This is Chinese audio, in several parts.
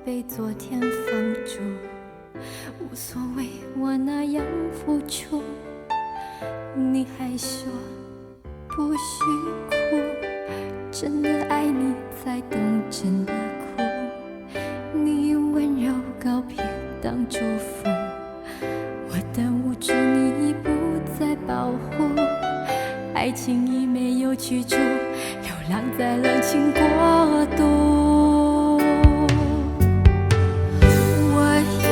被昨天放逐，无所谓我那样付出，你还说不许哭，真的爱你才懂真的苦，你用温柔告别当祝福，我的无助你已不再保护，爱情已没有去处，流浪在冷清国度。我又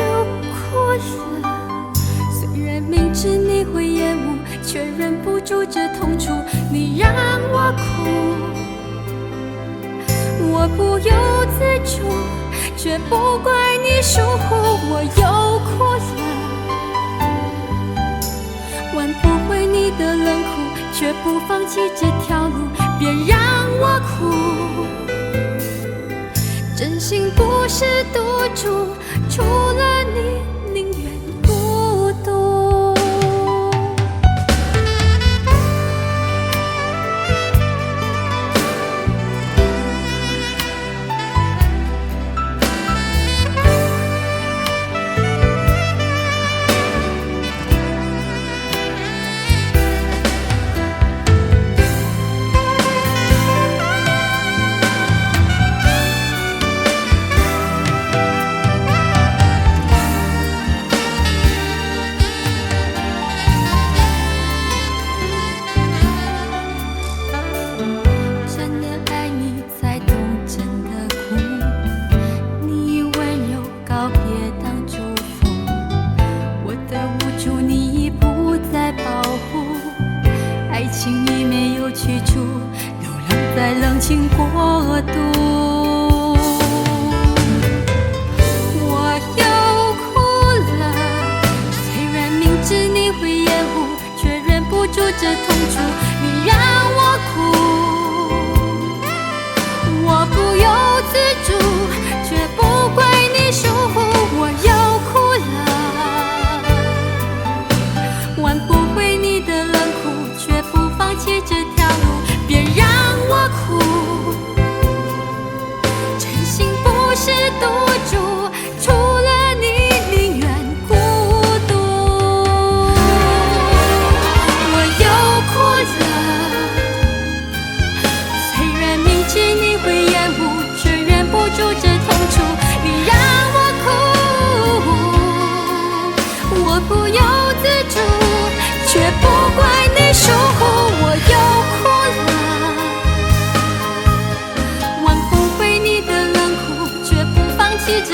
哭了，虽然明知你会厌恶，却忍不住这痛楚，你让我哭，我不由自主，却不怪你疏忽。我又哭了，挽不回你的冷酷，却不放弃这条路，别让我哭，真心不是赌注，除了你宁愿孤独。在冷清国度，我又哭了，虽然明知你会厌恶，却忍不住这痛楚，你让我哭，我不由自主，却不怪你疏忽。我又哭了，挽不回你的冷酷，却不放弃这条路，别让我哭，真心不是赌注，除了你宁愿孤独。我又哭了，虽然明知你会厌恶，却忍不住这痛楚，你让我哭，我不由自主，却不怪你疏忽。我又哭了，挽不回你的冷酷，却不放弃这